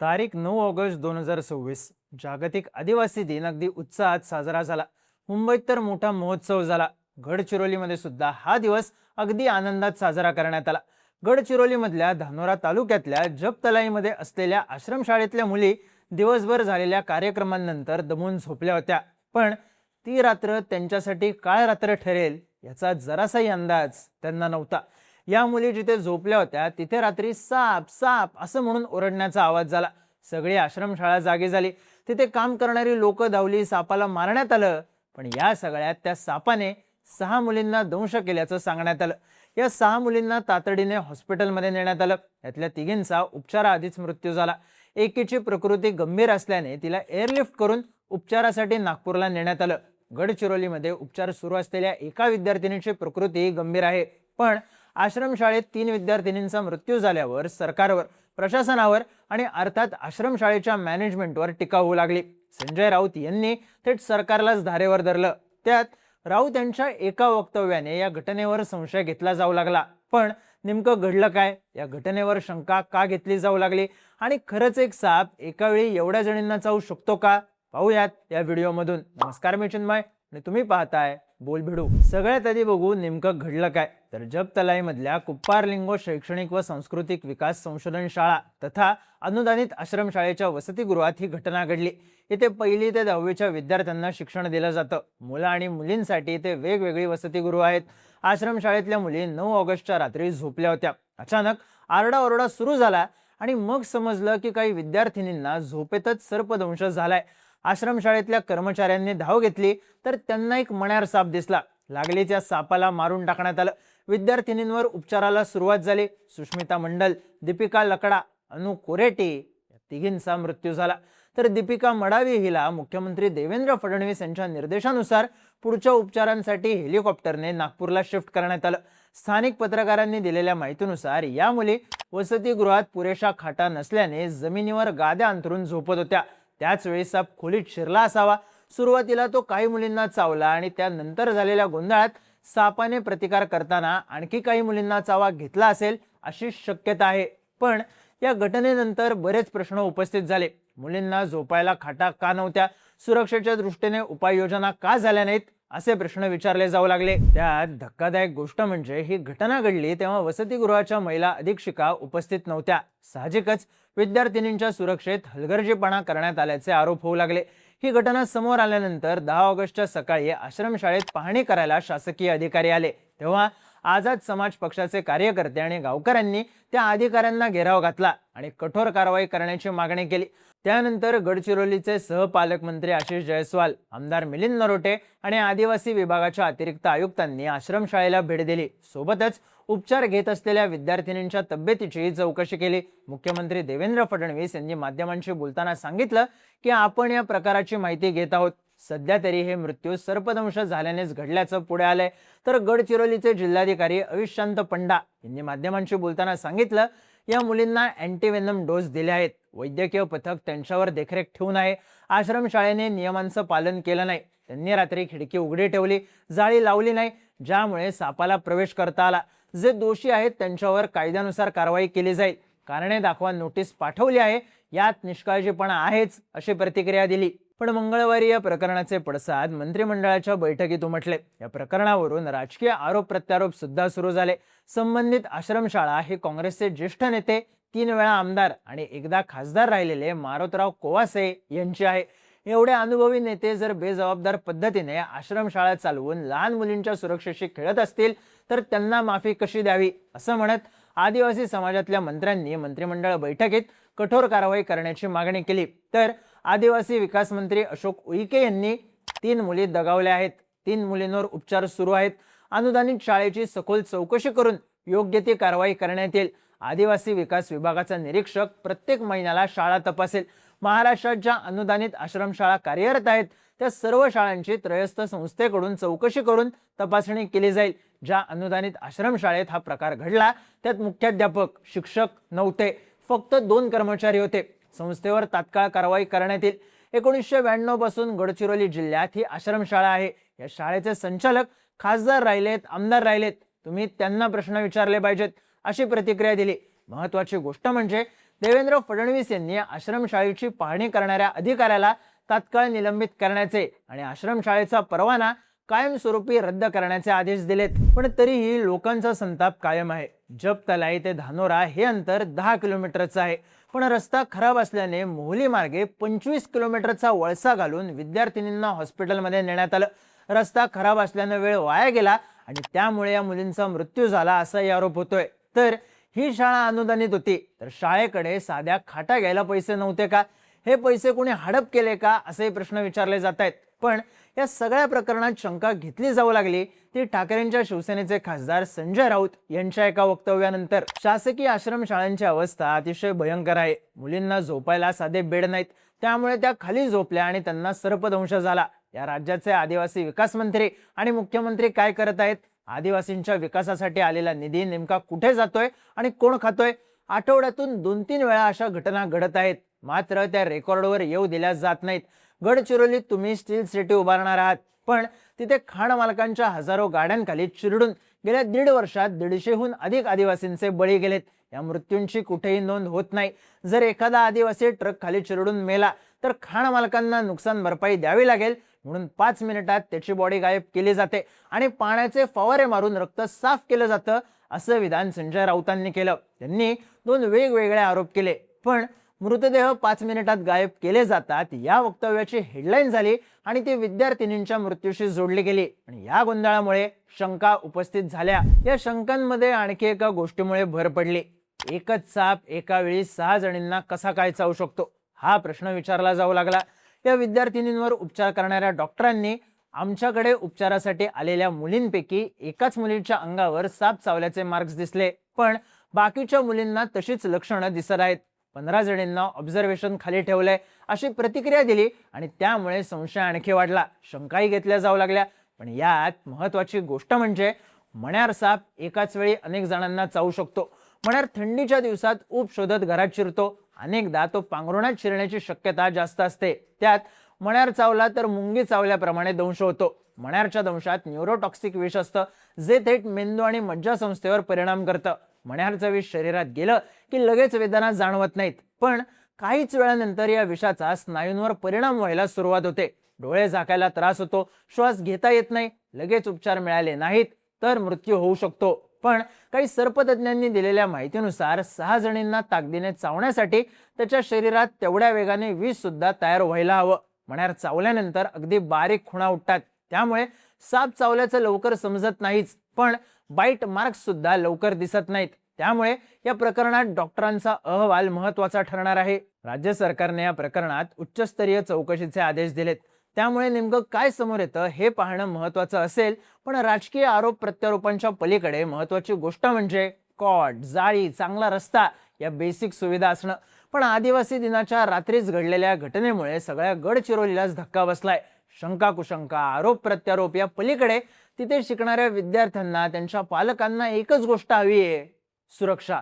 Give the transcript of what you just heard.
तारीख 9 ऑगस्ट 2026 जागतिक आदिवासी दिन अगदी उत्साहात साजरा झाला। मुंबईत तर मोठा महोत्सव झाला। गडचिरोलीमध्ये सुद्धा हा दिवस अगदी आनंदात साजरा करण्यात आला। गडचिरोलीमधल्या धानोरा तालुक्यातल्या जपतलाईमध्ये असलेल्या आश्रमशाळेतल्या मुली दिवसभर झालेल्या कार्यक्रमांनंतर दमून झोपल्या होत्या, पण ती रात्र त्यांच्यासाठी काळ रात्र ठरेल याचा जरासाही अंदाज त्यांना नव्हता। या मुली जिथे झोपल्या होत्या तिथे रात्री साप साप असं म्हणून ओरडण्याचा आवाज झाला। सगळी आश्रमशाळा जागी झाली। तिथे काम करणारी लोक धावली, सापाला मारण्यात आलं, पण या सगळ्यात त्या सापाने 6 मुलींना दंश केल्याचं सांगण्यात आलं। या 6 मुलींना तातडीने हॉस्पिटलमध्ये नेण्यात आलं। यातल्या तिघींचा उपचाराआधीच मृत्यू झाला। एकीची प्रकृती गंभीर असल्याने तिला एअरलिफ्ट करून उपचारासाठी नागपूरला नेण्यात आलं। गडचिरोलीमध्ये उपचार सुरू असलेल्या एका विद्यार्थिनीची प्रकृती गंभीर आहे, पण आश्रमशाळेत 3 विद्यार्थिनींचा मृत्यू झाल्यावर सरकारवर, प्रशासनावर आणि अर्थात आश्रमशाळेच्या मॅनेजमेंटवर टीका होऊ लागली। संजय राऊत यांनी थेट सरकारलाच धारेवर धरलं। त्यात राऊत यांच्या एका वक्तव्याने या घटनेवर संशय घेतला जाऊ लागला। पण नेमकं घडलं काय? या घटनेवर शंका का घेतली जाऊ लागली? आणि खरंच एक साप एका वेळी एवढ्या जणींना चावू शकतो का? पाहूयात या व्हिडिओमधून। नमस्कार, मी चिन्मय आणि तुम्ही पाहताय बोलभिडू। सगळ्यात आधी बघू नेमकं घडलं काय। तर जपतलाई मधल्या कुप्पारलिंगो शैक्षणिक व सांस्कृतिक विकास संशोधन शाळा तथा अनुदानित आश्रमशाळेच्या वसतिगृहात ही घटना घडली। इथे 1ली ते 10वीच्या विद्यार्थ्यांना शिक्षण दिलं जातं। मुलं आणि मुलींसाठी इथे वेगवेगळी वसतिगृह आहेत। आश्रमशाळेतल्या मुली 9 ऑगस्टच्या रात्री झोपल्या होत्या। अचानक आरडाओरडा सुरू झाला आणि मग समजलं की काही विद्यार्थिनींना झोपेतच सर्पदंश झालाय। आश्रमशाळेतल्या कर्मचाऱ्यांनी धाव घेतली तर त्यांना एक मण्यार साप दिसला। लागलीच्या सापाला मारून टाकण्यात आलं। विद्यार्थिनींवर उपचाराला सुरुवात झाली। सुष्मिता मंडल, दीपिका लकडा, अनु कोरेटी या तिघींचा मृत्यू झाला। तर दीपिका मडावी हिला मुख्यमंत्री देवेंद्र फडणवीस यांच्या निर्देशानुसार पुढच्या उपचारांसाठी हेलिकॉप्टरने नागपूरला शिफ्ट करण्यात आलं। स्थानिक पत्रकारांनी दिलेल्या माहितीनुसार या मुली वसतिगृहात पुरेशा खाटा नसल्याने जमिनीवर गाद्या अंथरून झोपत होत्या। त्याच वेळी साप खोलीत शिरला असावा। सुरुवातीला तो काही मुलींना चावला आणि त्यानंतर झालेल्या गोंधळात सापाने प्रतिकार करताना आणखी काही मुलींना चावा घेतला असेल अशी शक्यता आहे। पण या घटनेनंतर बरेच प्रश्न उपस्थित झाले। मुलींना झोपायला खाटा का नव्हत्या? सुरक्षेच्या दृष्टीने उपाययोजना का झाल्या नाहीत? असे प्रश्न विचारले जाऊ लागले। त्यात धक्कादायक गोष्ट म्हणजे ही घटना घडली तेव्हा वसतिगृहाच्या महिला अधीक्षिका उपस्थित नव्हत्या। साहजिकच विद्यार्थिनींच्या सुरक्षेत हलगर्जीपणा करण्यात आल्याचे आरोप होऊ लागले। ही घटना समोर आल्यानंतर 10 ऑगस्टच्या सकाळी आश्रमशाळेत पाहणी करायला शासकीय अधिकारी आले, तेव्हा आझाद समाज पक्षाचे कार्यकर्ते आणि गावकऱ्यांनी त्या अधिकाऱ्यांना घेराव घातला आणि कठोर कारवाई करण्याची मागणी केली। त्यानंतर गडचिरोलीचे सहपालकमंत्री आशिष जयस्वाल, आमदार मिलिंद नरोटे आणि आदिवासी विभागाच्या अतिरिक्त आयुक्तांनी आश्रमशाळेला भेट दिली। सोबतच उपचार घेत असलेल्या विद्यार्थिनींच्या तब्येतीची चौकशी केली। मुख्यमंत्री देवेंद्र फडणवीस यांनी माध्यमांशी बोलताना सांगितलं की आपण या प्रकाराची माहिती घेत आहोत। सध्या तरी हे मृत्यू सर्पदंश झाल्यानेच घडल्याचं पुढे आलंय। तर गडचिरोलीचे जिल्हाधिकारी अविशांत पंडा यांनी माध्यमांशी बोलताना सांगितलं, या मुलींना अँटीवेनम डोस दिले आहेत। वैद्यकीय पथक त्यांच्यावर देखरेख ठेवून आहे। आश्रमशाळेने नियमांचं पालन केलं नाही। त्यांनी रात्री खिडकी उघडी ठेवली, जाळी लावली नाही, ज्यामुळे सापाला प्रवेश करता आला। जे दोषी आहेत त्यांच्यावर कायद्यानुसार कारवाई केली जाईल। कारणे दाखवा नोटीस पाठवली आहे, यात निष्काळजीपणा आहेच अशी प्रतिक्रिया दिली। पण मंगळवारी या प्रकरणाचे पडसाद मंत्रिमंडळाच्या बैठकीत उमटले। या प्रकरणावरून राजकीय आरोप प्रत्यारोप सुद्धा सुरू झाले। संबंधित आश्रमशाळा हे काँग्रेसचे ज्येष्ठ नेते, 3 वेळा आमदार आणि एकदा खासदार राहिलेले मारोतराव कोवासे यांची आहे। एवढे अनुभवी नेते जर बेजबाबदार पद्धतीने आश्रमशाळा चालवून लहान मुलींच्या सुरक्षेशी खेळत असतील तर त्यांना माफी कशी द्यावी असं म्हणत आदिवासी समाजातल्या मंत्र्यांनी मंत्रिमंडळ बैठकीत कठोर कारवाई करण्याची मागणी केली। तर आदिवासी विकास मंत्री अशोक उईके यांनी 3 मुली दगावल्या आहेत। 3 मुलींवर उपचार सुरू आहेत। अनुदानित शाळेची सखोल चौकशी करून योग्य ती कारवाई करण्यात येईल। आदिवासी विकास विभागाचा निरीक्षक प्रत्येक महिन्याला शाळा तपासेल। महाराष्ट्रात ज्या अनुदानित आश्रमशाळा कार्यरत आहेत त्या सर्व शाळांची त्रयस्थ संस्थेकडून चौकशी करून तपासणी केली जाईल। ज्या अनुदानित आश्रमशाळेत हा प्रकार घडला त्यात मुख्याध्यापक, शिक्षक नव्हते, फक्त 2 कर्मचारी होते। संस्थेवर तात्काळ कारवाई करण्यात येईल। 1992 पासून गडचिरोली जिल्ह्यात ही आश्रमशाळा आहे। या शाळेचे संचालक खासदार राहिलेत, आमदार राहिलेत, तुम्ही त्यांना प्रश्न विचारले पाहिजेत अशी प्रतिक्रिया दिली। महत्त्वाची गोष्ट म्हणजे देवेंद्र फडणवीस यांनी आश्रमशाळेची पाहणी करणाऱ्या अधिकाऱ्याला तात्काळ निलंबित करण्याचे आणि आश्रमशाळेचा परवाना कायमस्वरूपी रद्द करण्याचे आदेश दिलेत. पण तरीही लोकांचा संताप कायम आहे. जब तलाई ते धानोरा हे अंतर 10 किलोमीटरचं आहे, पण रस्ता खराब असल्याने मोहली मार्गे 25 किलोमीटरचा वळसा घालून विद्यार्थिनींना हॉस्पिटलमध्ये नेण्यात आलं. रस्ता खराब असल्याने वेळ वाया गेला आणि त्यामुळे या मुलींचा मृत्यू झाला असाही आरोप होतोय. तर ही शाळा अनुदानित होती, तर शाळेकडे साध्या खाटा घ्यायला पैसे नव्हते का? हे पैसे कोणी हडप केले का, असे प्रश्न विचारले जात आहेत. पण या सगळ्या प्रकरणात शंका घेतली जाऊ लागली ती ठाकरेंच्या शिवसेनेचे खासदार संजय राऊत यांच्या एका वक्तव्यानंतर. शासकीय आश्रमशाळांची अवस्था अतिशय भयंकर आहे. मुलींना झोपायला साधे बेड नाहीत, त्यामुळे त्या खाली झोपल्या आणि त्यांना सर्पदंश झाला. या राज्याचे आदिवासी विकास मंत्री आणि मुख्यमंत्री काय करत आहेत? आदिवासींच्या विकासासाठी आलेला निधी नेमका कुठे जातोय आणि कोण खातोय? आठवड्यातून 2-3 वेळा अशा घटना घडत आहेत, मात्र त्या रेकॉर्डवर येऊ दिल्या जात नाहीत. गडचिरोलीत तुम्ही स्टील सिटी उभारणार आहात, पण तिथे खाण मालकांच्या हजारो गाड्यांखाली चिरडून गेल्या 1.5 वर्षात 150हून अधिक आदिवासींचे बळी गेलेत. या मृत्यूंची कुठेही नोंद होत नाही. जर एखादा आदिवासी ट्रक खाली चिरडून मेला तर खाण मालकांना नुकसान भरपाई द्यावी लागेल, म्हणून 5 मिनिटात त्याची बॉडी गायब केली जाते आणि पाण्याचे फवारे मारून रक्त साफ केलं जातं, असं विधान संजय राऊतांनी केलं. त्यांनी 2 वेगवेगळे आरोप केले, पण मृतदेह 5 मिनिटात गायब केले जातात या वक्तव्याची हेडलाईन झाली आणि ती विद्यार्थिनींच्या मृत्यूशी जोडली गेली. आणि या गोंधळामुळे शंका उपस्थित झाल्या. या शंकांमध्ये आणखी एका गोष्टीमुळे भर पडली. एकच साप एका वेळी 6 जणींना कसा काय चावू शकतो, हा प्रश्न विचारला जाऊ लागला. या विद्यार्थिनींवर उपचार करणाऱ्या डॉक्टरांनी आमच्याकडे उपचारासाठी आलेल्या मुलींपैकी एकाच मुलीच्या अंगावर साप चावल्याचे मार्क्स दिसले, पण बाकीच्या मुलींना तशीच लक्षणं दिसत आहेत. 15 जणींना ऑब्झर्वेशन खाली ठेवलंय अशी प्रतिक्रिया दिली आणि त्यामुळे संशय आणखी वाढला. शंकाही घेतल्या जाऊ लागल्या. पण यात महत्वाची गोष्ट म्हणजे मण्यार साप एकाच वेळी अनेक जणांना चावू शकतो. मण्यार थंडीच्या दिवसात ऊब शोधत घरात शिरतो. अनेकदा तो पांघरुणात शिरण्याची शक्यता जास्त असते. त्यात मण्यार चावला तर मुंगी चावल्याप्रमाणे दंश होतो. मण्यारच्या दंशात न्यूरोटॉक्सिक विष असतं, जे थेट मेंदू आणि मज्जासंस्थेवर परिणाम करतं. मण्यारचं विष शरीरात गेलं की लगेच वेदना जाणवत नाहीत, पण काहीच वेळानंतर या विषाचा स्नायूंवर परिणाम व्हायला सुरुवात होते. डोळे झाकायला त्रास होतो, श्वास घेता येत नाही. लगेच उपचार मिळाले नाहीत तर मृत्यू होऊ शकतो. पण काही सर्पतज्ञांनी दिलेल्या माहितीनुसार 6 जणींना ताकदीने चावण्यासाठी त्याच्या शरीरात तेवढ्या वेगाने विष सुद्धा तयार व्हायला हवं. मण्यार चावल्यानंतर अगदी बारीक खुणा उठतात, त्यामुळे साप चावल्याचं लवकर समजत नाहीच, पण बाईट मार्क्स सुद्धा लवकर दिसत नाहीत. त्यामुळे या प्रकरणात डॉक्टरांचा अहवाल महत्त्वाचा ठरणार आहे. राज्य सरकारने या प्रकरणात उच्चस्तरीय चौकशीचे आदेश दिलेत. त्यामुळे नेमकं काय समोर येतं हे पाहणं महत्त्वाचं असेल. पण राजकीय आरोप प्रत्यारोपांच्या पलीकडे महत्त्वाची गोष्ट म्हणजे कॉट, जाळी, चांगला रस्ता या बेसिक सुविधा असणं. पण आदिवासी दिनाच्या रात्रीच घडलेल्या घटनेमुळे सगळ्या गडचिरोलीलाच धक्का बसलाय. शंका कुशंका, आरोप प्रत्यारोप या पलीकडे तिथे शिकणाऱ्या विद्यार्थ्यांना, त्यांच्या पालकांना एकच गोष्ट हवी आहे, सुरक्षा.